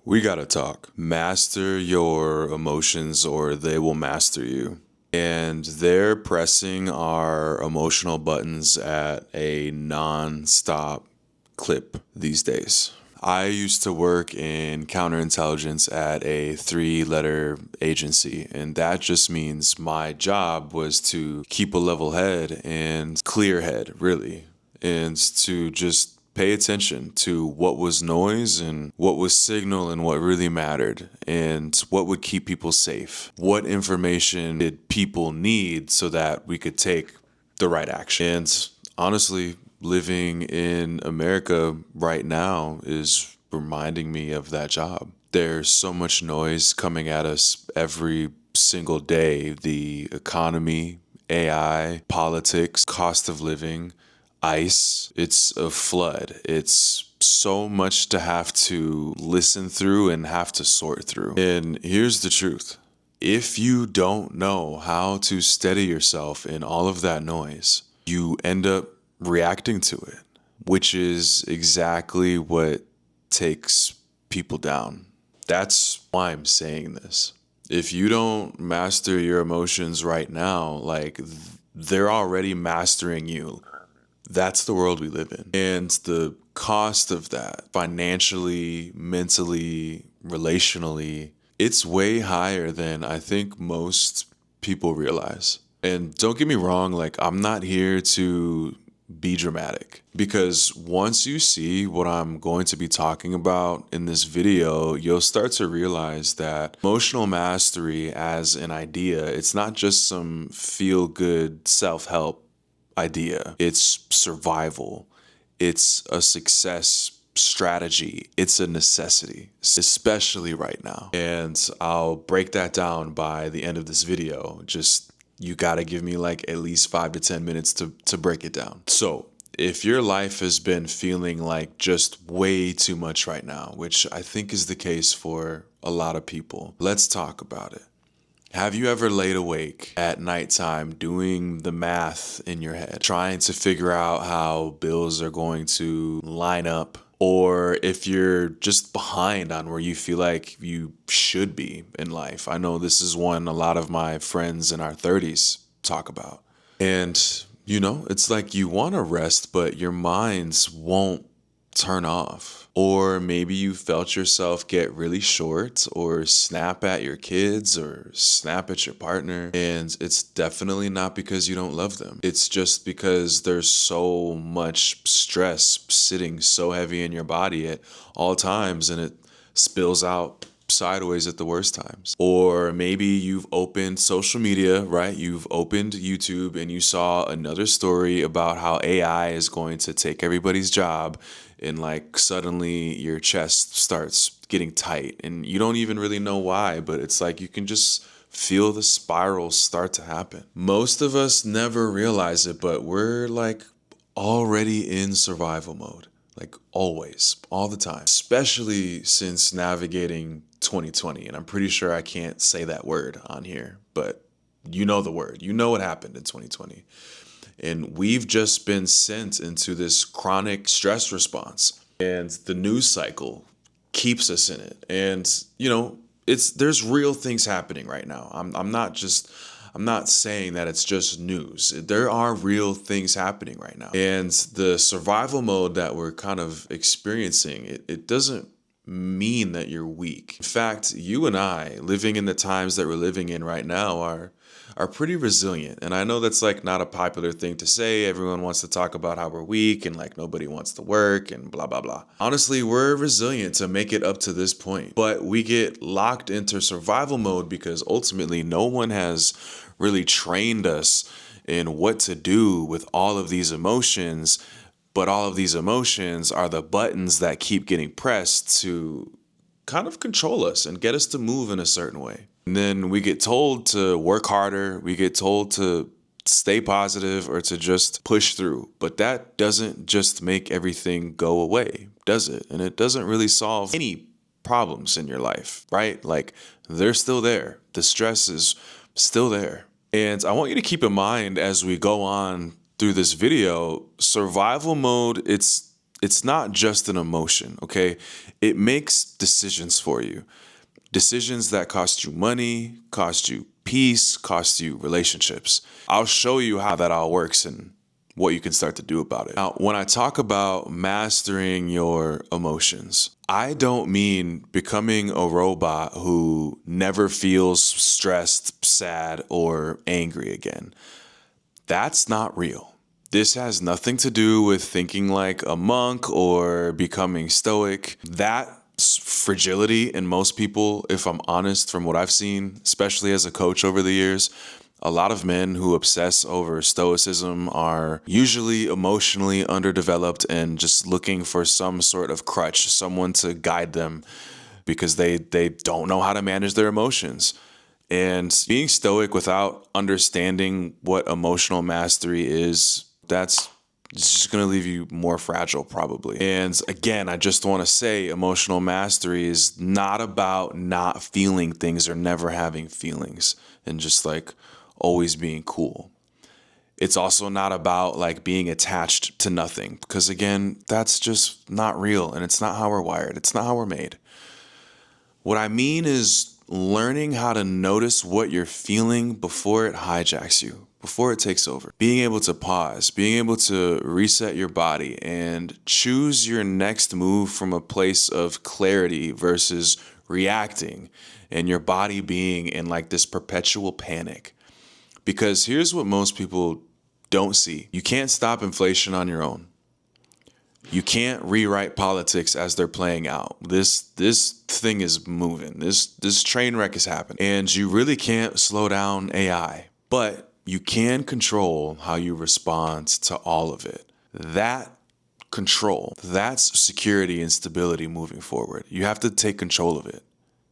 We gotta talk. Master your emotions or they will master you. And they're pressing our emotional buttons at a non-stop clip these days. I used to work in counterintelligence at a 3-letter agency, and that just means my job was to keep a level head and clear head, really, and to just pay attention to what was noise and what was signal and what really mattered and what would keep people safe. What information did people need so that we could take the right action? And honestly, living in America right now is reminding me of that job. There's so much noise coming at us every single day. The economy, AI, politics, cost of living, ICE. It's a flood. It's so much to have to listen through and have to sort through. And here's the truth. If you don't know how to steady yourself in all of that noise, you end up reacting to it, which is exactly what takes people down. That's why I'm saying this. If you don't master your emotions right now, they're already mastering you. That's the world we live in. And the cost of that, financially, mentally, relationally, it's way higher than I think most people realize. And don't get me wrong, I'm not here to be dramatic, because once you see what I'm going to be talking about in this video, you'll start to realize that emotional mastery as an idea, it's not just some feel-good self-help idea. It's survival. It's a success strategy. It's a necessity, especially right now. And I'll break that down by the end of this video. Just, you gotta give me at least 5 to 10 minutes to break it down. So if your life has been feeling like just way too much right now, which I think is the case for a lot of people, let's talk about it. Have you ever laid awake at nighttime doing the math in your head, trying to figure out how bills are going to line up? Or if you're just behind on where you feel like you should be in life. I know this is one a lot of my friends in our 30s talk about. And, it's like you want to rest, but your minds won't turn off. Or maybe you felt yourself get really short or snap at your kids or snap at your partner. And it's definitely not because you don't love them. It's just because there's so much stress sitting so heavy in your body at all times, and it spills out sideways at the worst times. Or maybe you've opened social media, right? You've opened YouTube and you saw another story about how AI is going to take everybody's job, and suddenly your chest starts getting tight and you don't even really know why, but it's like you can just feel the spiral start to happen. Most of us never realize it, but we're already in survival mode. Always, all the time, especially since navigating 2020. And I'm pretty sure I can't say that word on here, but you know the word. You know what happened in 2020. And we've just been sent into this chronic stress response. And the news cycle keeps us in it. And, there's real things happening right now. I'm not saying that it's just news. There are real things happening right now. And the survival mode that we're kind of experiencing, it doesn't mean that you're weak. In fact, you and I, living in the times that we're living in right now, are pretty resilient. And I know that's not a popular thing to say. Everyone wants to talk about how we're weak and nobody wants to work and blah, blah, blah. Honestly, we're resilient to make it up to this point. But we get locked into survival mode because ultimately no one has really trained us in what to do with all of these emotions. But all of these emotions are the buttons that keep getting pressed to kind of control us and get us to move in a certain way. And then we get told to work harder. We get told to stay positive or to just push through. But that doesn't just make everything go away, does it? And it doesn't really solve any problems in your life, right? They're still there. The stress is still there. And I want you to keep in mind as we go on through this video, survival mode, it's it's not just an emotion, okay? It makes decisions for you. Decisions that cost you money, cost you peace, cost you relationships. I'll show you how that all works and what you can start to do about it. Now, when I talk about mastering your emotions, I don't mean becoming a robot who never feels stressed, sad, or angry again. That's not real. This has nothing to do with thinking like a monk or becoming stoic. That's fragility in most people, if I'm honest, from what I've seen, especially as a coach over the years. A lot of men who obsess over stoicism are usually emotionally underdeveloped and just looking for some sort of crutch, someone to guide them because they don't know how to manage their emotions. And being stoic without understanding what emotional mastery is, that's just going to leave you more fragile, probably. And again, I just want to say emotional mastery is not about not feeling things or never having feelings and just like always being cool. It's also not about like being attached to nothing, because again, that's just not real and it's not how we're wired. It's not how we're made. What I mean is learning how to notice what you're feeling before it hijacks you, before it takes over. Being able to pause, being able to reset your body and choose your next move from a place of clarity versus reacting and your body being in like this perpetual panic. Because here's what most people don't see. You can't stop inflation on your own. You can't rewrite politics as they're playing out. This thing is moving. This train wreck is happening. And you really can't slow down AI. But you can control how you respond to all of it. That control, that's security and stability moving forward. You have to take control of it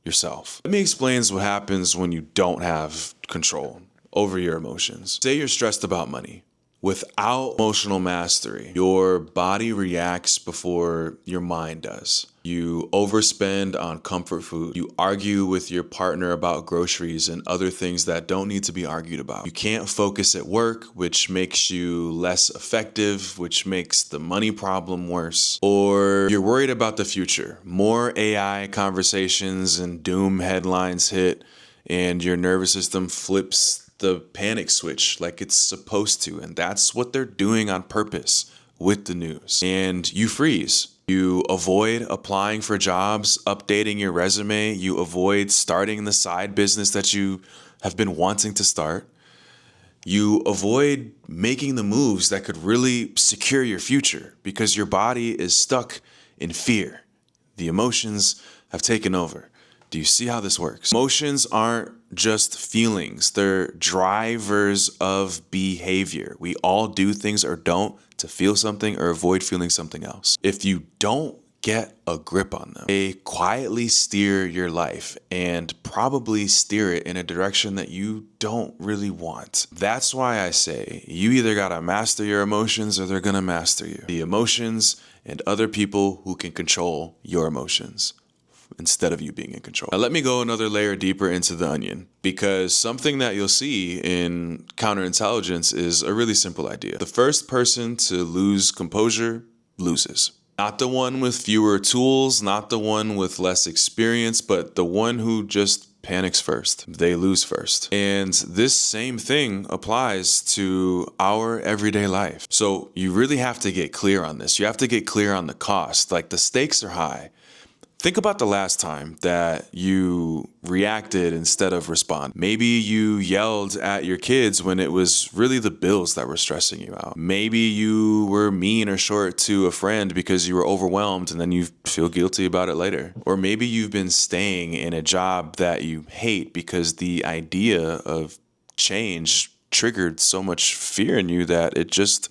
yourself. Let me explain what happens when you don't have control over your emotions. Say you're stressed about money. Without emotional mastery, your body reacts before your mind does. You overspend on comfort food. You argue with your partner about groceries and other things that don't need to be argued about. You can't focus at work, which makes you less effective, which makes the money problem worse. Or you're worried about the future. More AI conversations and doom headlines hit, and your nervous system flips the panic switch like it's supposed to. And that's what they're doing on purpose with the news. And you freeze. You avoid applying for jobs, updating your resume. You avoid starting the side business that you have been wanting to start. You avoid making the moves that could really secure your future because your body is stuck in fear. The emotions have taken over. Do you see how this works? Emotions aren't just feelings. They're drivers of behavior. We all do things or don't to feel something or avoid feeling something else. If you don't get a grip on them, they quietly steer your life and probably steer it in a direction that you don't really want. That's why I say you either gotta master your emotions or they're gonna master you. The emotions and other people who can control your emotions instead of you being in control. Now let me go another layer deeper into the onion, because something that you'll see in counterintelligence is a really simple idea. The first person to lose composure loses. Not the one with fewer tools, not the one with less experience, but the one who just panics first. They lose first. And this same thing applies to our everyday life. So you really have to get clear on this. You have to get clear on the cost. Like, the stakes are high. Think about the last time that you reacted instead of respond. Maybe you yelled at your kids when it was really the bills that were stressing you out. Maybe you were mean or short to a friend because you were overwhelmed and then you feel guilty about it later. Or maybe you've been staying in a job that you hate because the idea of change triggered so much fear in you that it just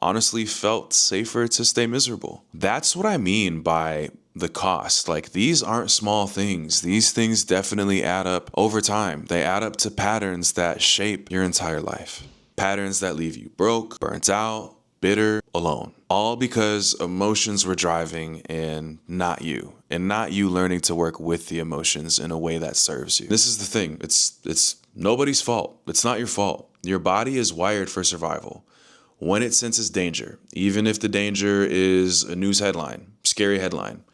honestly felt safer to stay miserable. That's what I mean by the cost. Like, these aren't small things. These things definitely add up over time. They add up to patterns that shape your entire life. Patterns that leave you broke, burnt out, bitter, alone. All because emotions were driving and not you. And not you learning to work with the emotions in a way that serves you. This is the thing. It's nobody's fault. It's not your fault. Your body is wired for survival. when it senses danger, even if the danger is a news headline, scary headline,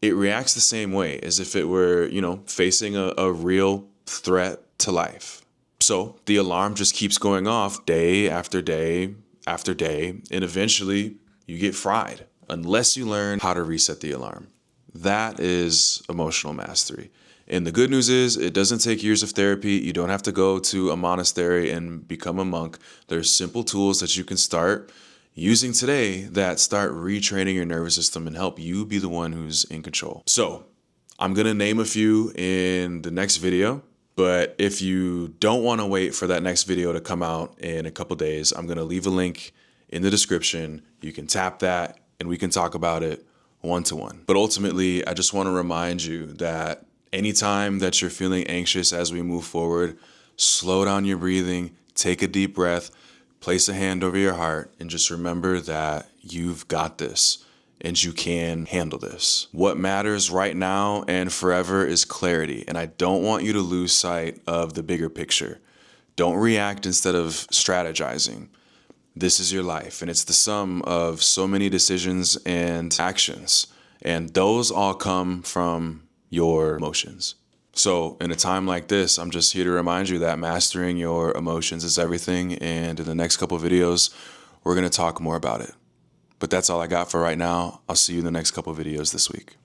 it reacts the same way as if it were, facing a real threat to life. So the alarm just keeps going off day after day after day, and eventually you get fried unless you learn how to reset the alarm. That is emotional mastery. And the good news is it doesn't take years of therapy. You don't have to go to a monastery and become a monk. There's simple tools that you can start using today that start retraining your nervous system and help you be the one who's in control. So I'm going to name a few in the next video, but if you don't want to wait for that next video to come out in a couple days, I'm going to leave a link in the description. You can tap that and we can talk about it one-to-one. But ultimately, I just want to remind you that anytime that you're feeling anxious as we move forward, slow down your breathing, take a deep breath, place a hand over your heart, and just remember that you've got this and you can handle this. What matters right now and forever is clarity, and I don't want you to lose sight of the bigger picture. Don't react instead of strategizing. This is your life, and it's the sum of so many decisions and actions, and those all come from your emotions. So in a time like this, I'm just here to remind you that mastering your emotions is everything, and in the next couple of videos, we're going to talk more about it. But that's all I got for right now. I'll see you in the next couple of videos this week.